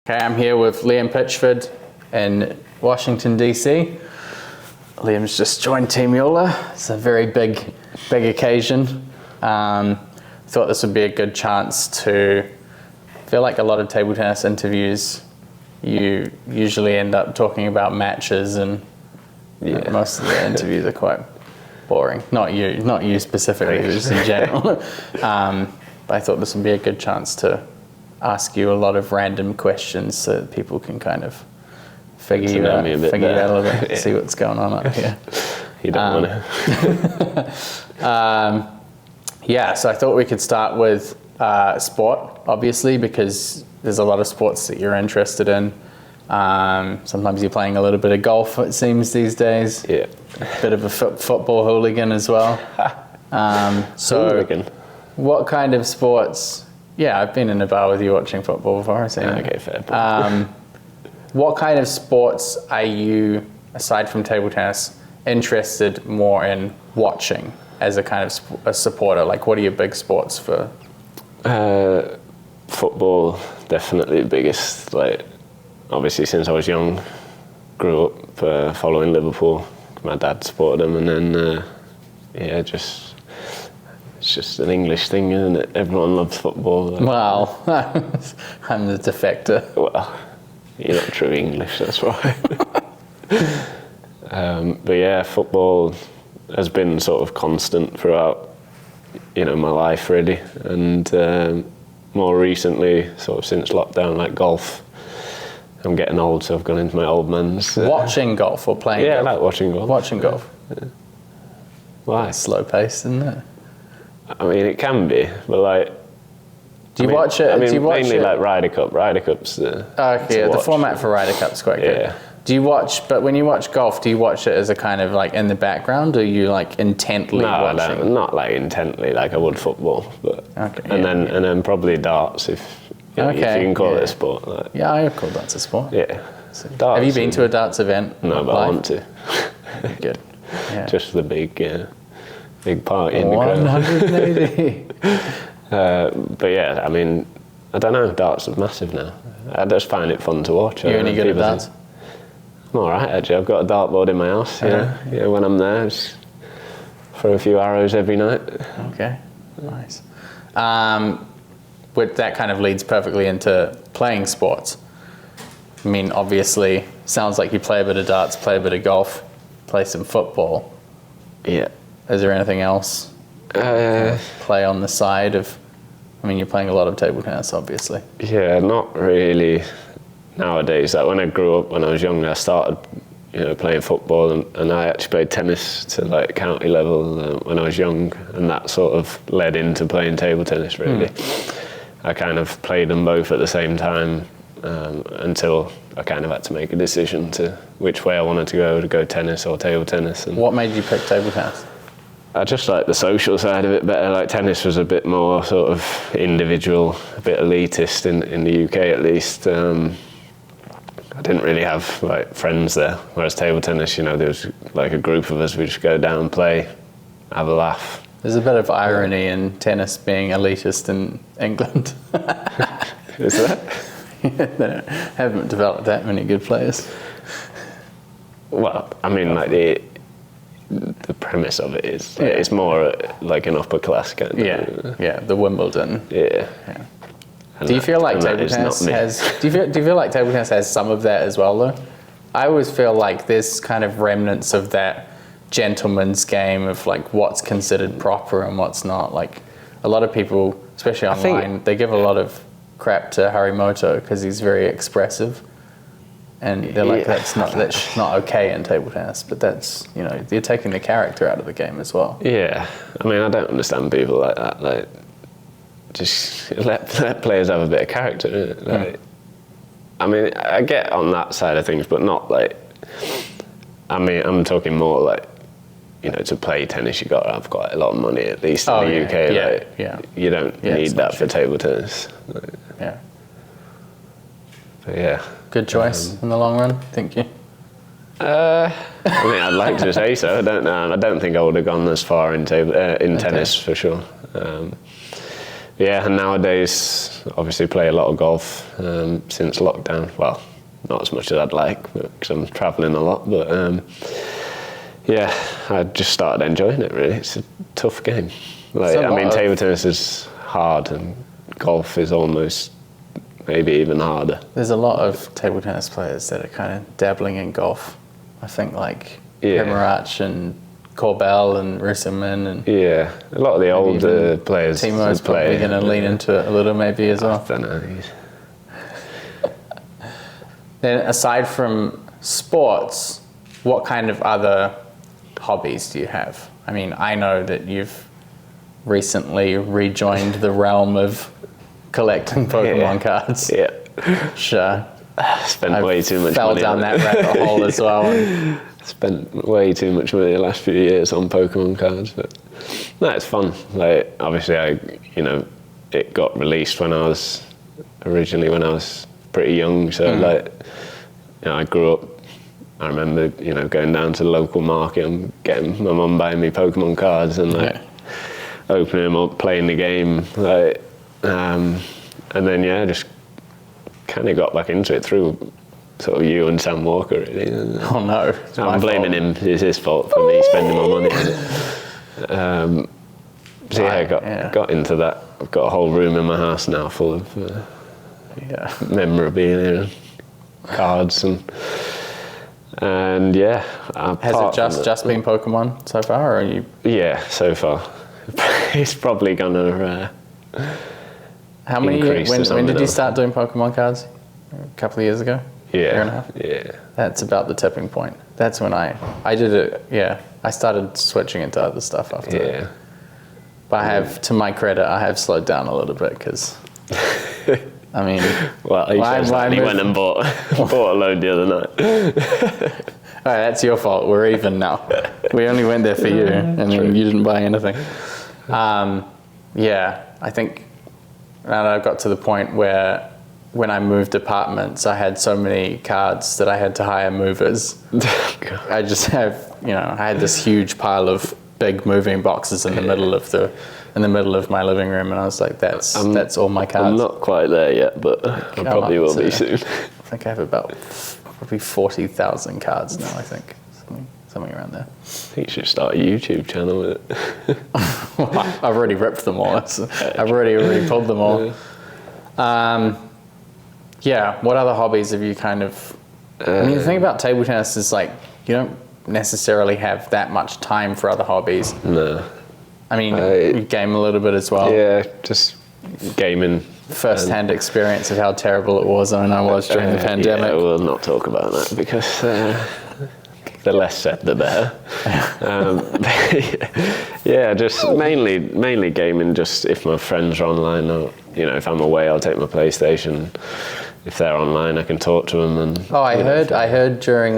Okay, I'm here with Liam Pitchford in Washington, DC. Liam's just joined Team JOOLA. It's a very big occasion. Thought this would be a good chance to feel like a lot of table tennis interviews, you usually end up talking about matches, and most of the interviews are quite boring. Not you specifically, just in general. But I thought this would be a good chance to ask you a lot of random questions so that people can kind of figure you out a little bit, yeah. See what's going on up here. You don't want to. So I thought we could start with sport, obviously, because there's a lot of sports that you're interested in. Sometimes you're playing a little bit of golf, it seems, these days. Yeah. A bit of a football hooligan as well. Hooligan? What kind of sports... Yeah, I've been in a bar with you watching football before. Okay, fair. What kind of sports are you, aside from table tennis, interested more in watching as a kind of a supporter? Like, what are your big sports for? Football, definitely the biggest. Like, obviously, since I was young, grew up following Liverpool. My dad supported them, and then it's just an English thing, isn't it? Everyone loves football. Like, well, I'm the defector. Well, you're not true English, that's right. But yeah, football has been sort of constant throughout, my life really. And more recently, sort of since lockdown, like golf. I'm getting old, so I've gone into my old man's. Watching golf or playing golf? Yeah, I like watching golf. Watching golf? Yeah. Why? It's slow paced, isn't it? I mean, it can be, but like... Do you watch it? Mainly like Ryder Cup. Ryder Cup's the format for Ryder Cup's quite good. Yeah. But when you watch golf, do you watch it as a kind of like in the background, or you like intently watching? No, not like intently like I would football, but and then probably darts if you can call it a sport. Like. Yeah, I would call darts a sport. Yeah. Have you been to a darts event? No, but I want to. Good. Yeah. Just the big party in the crowd. 180. But yeah, I mean, I don't know, darts are massive now. I just find it fun to watch. You're any good at darts? I'm alright actually, I've got a dartboard in my house, yeah, when I'm there, just throw a few arrows every night. Okay, nice. That kind of leads perfectly into playing sports. I mean, obviously, sounds like you play a bit of darts, play a bit of golf, play some football. Yeah. Is there anything else? Play on the side of, you're playing a lot of table tennis, obviously. Yeah, not really nowadays. Like when I grew up, when I was younger, I started, playing football, and I actually played tennis to like county level when I was young, and that sort of led into playing table tennis. Really, I kind of played them both at the same time until I kind of had to make a decision to which way I wanted to go tennis or table tennis. And what made you pick table tennis? I just like the social side of it better. Like tennis was a bit more sort of individual, a bit elitist in the UK at least. I didn't really have like friends there, whereas table tennis, there was like a group of us. We just go down, play, have a laugh. There's a bit of irony in tennis being elitist in England. Is that? They haven't developed that many good players. Well, I mean, like the premise of it is it's more like an upper class kind of. Yeah, the Wimbledon. Yeah. Do you feel like table tennis has? Do you feel like table tennis has some of that as well, though? I always feel like there's kind of remnants of that gentleman's game of like what's considered proper and what's not. Like a lot of people, especially online, they give a lot of crap to Harimoto because he's very expressive. And they're like, that's not okay in table tennis, but that's, you're taking the character out of the game as well. Yeah, I mean, I don't understand people like that. Like, just let players have a bit of character. Like, I mean, I get on that side of things, but not like. I mean, I'm talking more like, to play tennis, you got to have quite a lot of money, at least in the UK. You don't need that for table tennis. Like, yeah. But yeah. Good choice in the long run, think you? I mean, I'd like to say so. I don't know. I don't think I would have gone as far in tennis for sure. Yeah, and nowadays, obviously play a lot of golf since lockdown. Well, not as much as I'd like, because I'm travelling a lot, but yeah, I just started enjoying it, really. It's a tough game. Like, I mean, table tennis is hard, and golf is almost maybe even harder. There's a lot of table tennis players that are kind of dabbling in golf. I think like Hemerach and Corbell and Russellman and a lot of the older players. Timo's probably going to lean into it a little maybe as well. I don't know. Then aside from sports, what kind of other hobbies do you have? I mean, I know that you've recently rejoined the realm of collecting Pokemon cards. Yeah. Sure. Spent way too much fell money down that rabbit hole as well. Spent way too much money the last few years on Pokemon cards, but no, it's fun. Like, obviously, it got released when I was pretty young, so I grew up. I remember, going down to the local market and getting my mum buying me Pokemon cards and opening them up, playing the game, and then just kind of got back into it through sort of you and Sam Walker, really. Oh no! I'm blaming him. It's his fault for me spending my money on it. Got into that. I've got a whole room in my house now full of memorabilia and cards and has it just been Pokemon so far, or are you? Yeah, so far. It's probably gonna. How many? When did you start doing Pokemon cards? A couple of years ago. Year and a half? Yeah. That's about the tipping point. That's when I did it. Yeah, I started switching into other stuff after. Yeah. But to my credit, I have slowed down a little bit because. I mean, well, he went and bought a load the other night. All right, that's your fault. We're even now. We only went there for you, and then you didn't buy anything. I think I got to the point where when I moved apartments, I had so many cards that I had to hire movers. I just have, I had this huge pile of big moving boxes in the middle of my living room, and I was like, that's all my cards. I'm not quite there yet, but I probably will be soon. I think I have about probably 40,000 cards now, I think. Something around there. I think you should start a YouTube channel with it. I've already ripped them all. I've already pulled them all. What other hobbies have you kind of... I mean, the thing about table tennis is like, you don't necessarily have that much time for other hobbies. No. I mean, you game a little bit as well. Yeah, just gaming. First-hand experience of how terrible it was when I was during the pandemic. Yeah, we'll not talk about that because the less said, the better. Just mainly gaming. Just if my friends are online, or if I'm away, I'll take my PlayStation. If they're online, I can talk to them. And I heard during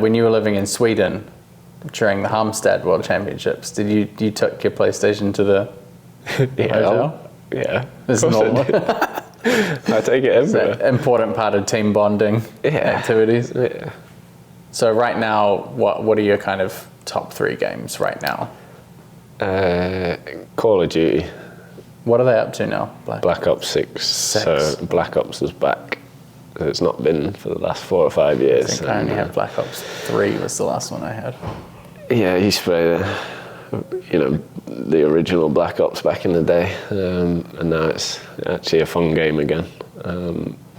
when you were living in Sweden, during the Halmstad World Championships, did you took your PlayStation to the hotel? Yeah, it's normal. I take it everywhere. It's an important part of team bonding activities. Yeah. So right now, what are your kind of top 3 games right now? Call of Duty. What are they up to now? Black Ops 6. So Black Ops is back. It's not been for the last 4 or 5 years. I think I only have Black Ops 3 was the last one I had. Yeah, I used to play the original Black Ops back in the day, and now it's actually a fun game again.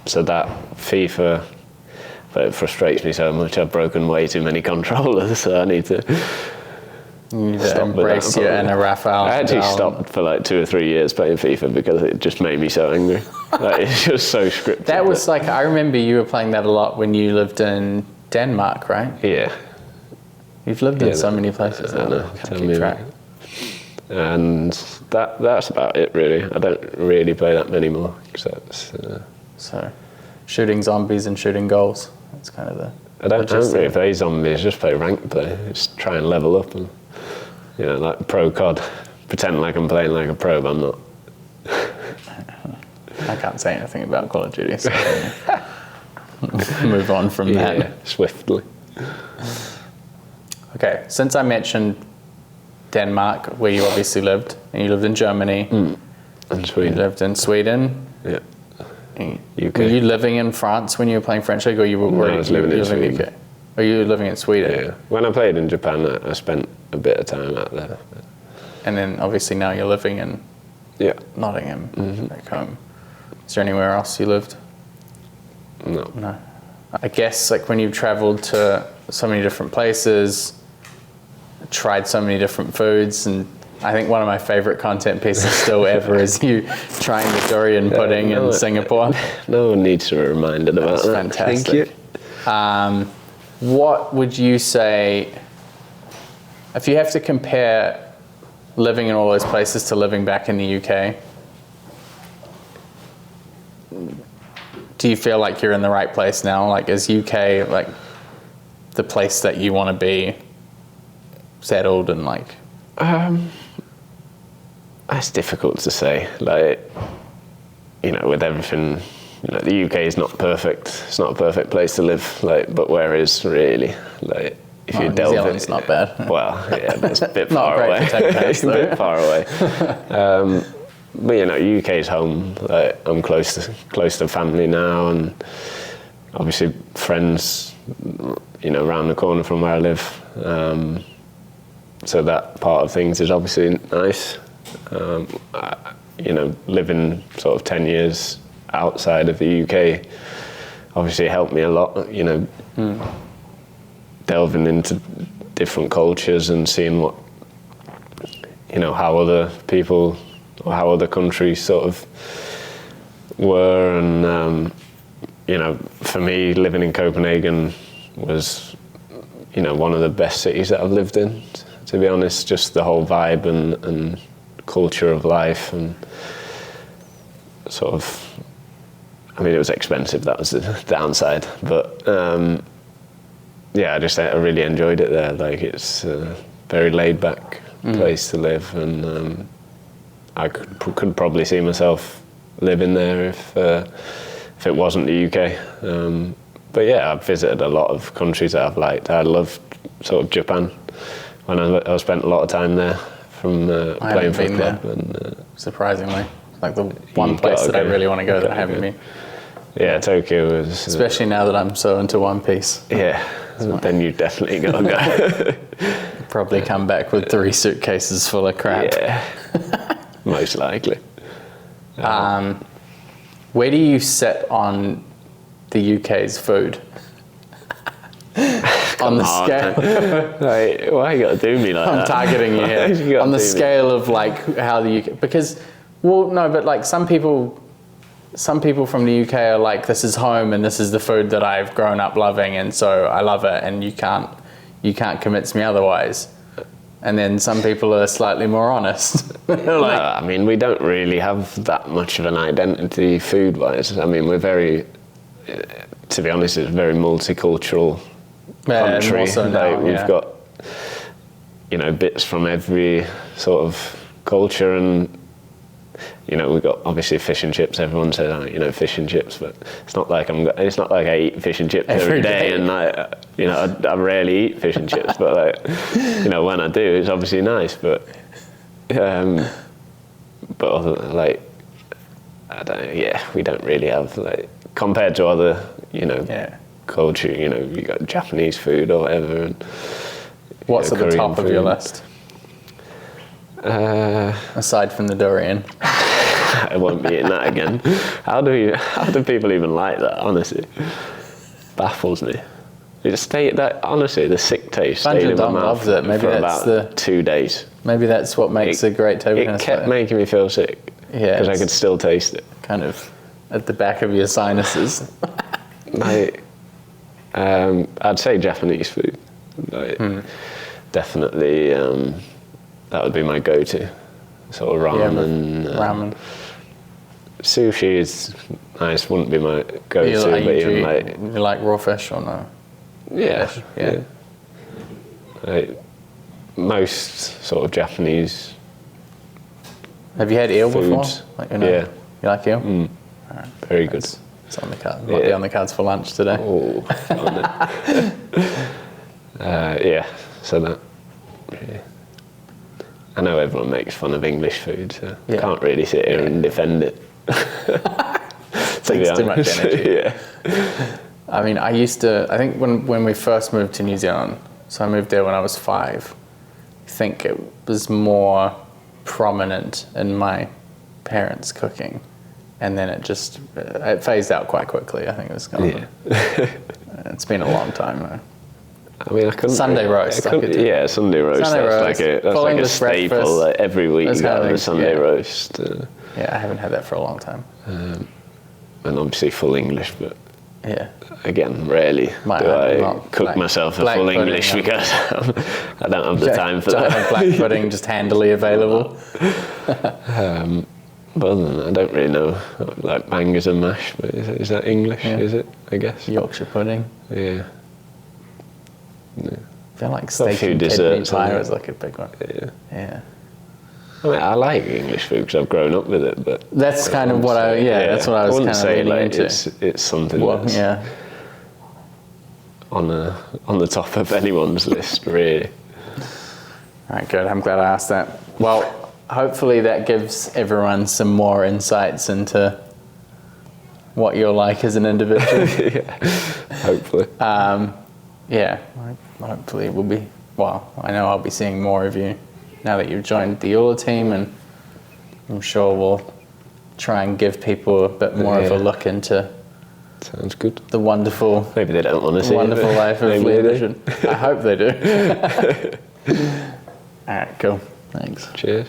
So that FIFA, but it frustrates me so much. I've broken way too many controllers, so I need to. You need to embrace your inner Raphael. I actually stopped for like 2 or 3 years playing FIFA because it just made me so angry. It's just so scripted. That was like, I remember you were playing that a lot when you lived in Denmark, right? Yeah. You've lived in so many places. I know. Can't keep track. And that's about it, really. I don't really play that many more. So, shooting zombies and shooting goals. That's kind of the. I don't really play zombies. Just play ranked play. Just try and level up and like pro COD. Pretend like I'm playing like a pro, but I'm not. I can't say anything about Call of Duty. So move on from that swiftly. Okay, since I mentioned Denmark, where you obviously lived, and you lived in Germany. And Sweden. You lived in Sweden. Yeah. UK. Were you living in France when you were playing French League, or you were I was living in Sweden. UK? Or you were living in Sweden? Yeah. When I played in Japan, I spent a bit of time out there. And then obviously now you're living in Nottingham, back home. Is there anywhere else you lived? No. No. I guess like when you've traveled to so many different places, tried so many different foods, and I think one of my favorite content pieces still ever is you trying the durian pudding in Singapore. No one needs to be reminded about that. Fantastic. Thank you. What would you say, if you have to compare living in all those places to living back in the UK, do you feel like you're in the right place now? Like, is UK like the place that you want to be settled and like? That's difficult to say. Like, you know, with everything, you know, the UK is not perfect. It's not a perfect place to live. Like, but where is really? Like, if you delve in, New Zealand's not bad. Well, yeah, that's a bit Not far great away. for tech It's a bit far away. But you know, UK's home. Like, I'm close to family now, and obviously friends, you know, around the corner from where I live. So that part of things is obviously nice. You know, living sort of 10 years outside of the UK obviously helped me a lot. You know, delving into different cultures and seeing what, you know, how other people or how other countries sort of were. And you know, for me, living in Copenhagen was, you know, one of the best cities that I've lived in, to be honest. Just the whole vibe and culture of life, and sort of, I mean, it was expensive, that was the downside, but yeah, I really enjoyed it there. Like, it's a very laid back place to live, and I could probably see myself living there if it wasn't the UK. But yeah, I've visited a lot of countries that I've liked. I loved sort of Japan when I spent a lot of time there from playing for a club. And, surprisingly, like the one place that I really want to go that I haven't been. Yeah, Tokyo was... Especially now that I'm so into One Piece. Yeah, then you definitely got to go. Probably come back with 3 suitcases full of crap. Yeah, most likely. Where do you sit on the UK's food? On the scale, like, why you got to do me like that? I'm targeting you here. On the scale of like how the UK, because, well, no, but like some people from the UK are like, this is home and this is the food that I've grown up loving, and so I love it, and you can't convince me otherwise. And then some people are slightly more honest. Like, no, I mean, we don't really have that much of an identity food-wise. I mean, we're very, to be honest, it's a very multicultural country. More so now, we've got, you know, bits from every sort of culture, and you know, we've got obviously fish and chips. Everyone says, oh, you know, fish and chips, but it's not like I eat fish and chips every day, and like, you know, I rarely eat fish and chips, but like, you know, when I do, it's obviously nice. But other, like, I don't. Yeah, we don't really have, like, compared to other, you know, culture. You know, you got Japanese food or whatever. And, what's at the Korean top of your list? Aside from the durian. I won't be eating that again. How do people even like that? Honestly, baffles me. Honestly, the sick taste stayed in my mouth loves it. Maybe for that's about 2 days. Maybe that's what makes a great table tennis It kept making me feel sick. Yeah, because I could still taste it. Kind of at the back of your sinuses. Like, I'd say Japanese food. Like, definitely, that would be my go-to. Sort of ramen. Ramen. Sushi is nice. Wouldn't be my go-to, but even like, you like raw fish or no? Yeah. Like, most sort of Japanese. Have you had eel foods before? Like, you know, yeah. You like eel? Right. Very good. It's on the card. Might be on the cards for lunch today. Oh, yeah. So that. Yeah. I know everyone makes fun of English food, so I Yeah. can't really sit here and defend it. Takes too much energy. Yeah. I mean, I think when we first moved to New Zealand, so I moved there when I was 5, I think it was more prominent in my parents' cooking. And then it phased out quite quickly. I think it was kind of, it's been a long time though. I mean, I couldn't. Sunday roast. Sunday roast. Sunday roast, That's full like a English staple. breakfast, Like every week those you kind of got a things, Sunday yeah. roast. Yeah, I haven't had that for a long time. And obviously full English, but Yeah. again, rarely do I cook myself a full pudding, English yeah. because I don't have the time for Don't that. have black pudding just handily available. But other than that, I don't really know, like bangers and mash, but is that English, Yeah. is it, I guess? Yorkshire pudding. Yeah. I feel like Got a steak few and kidney desserts on pie there. was like a big one. Yeah. Yeah. I mean, I like English food because I've grown up with it, but... That's kind of what that's what I was kind of say leaning like into. it's something Well, that's yeah. on the top of anyone's list, really. All right, good. I'm glad I asked that. Well, hopefully that gives everyone some more insights into what you're like as an individual. Yeah, hopefully. Yeah, hopefully we'll be, well, I know I'll be seeing more of you now that you've joined the JOOLA team, and I'm sure we'll try and give people a bit more of a look into Sounds good. the wonderful, Maybe they don't want to see wonderful it, life of maybe Liam they do. Pitchford. I hope they do. All right, cool. Thanks. Cheers.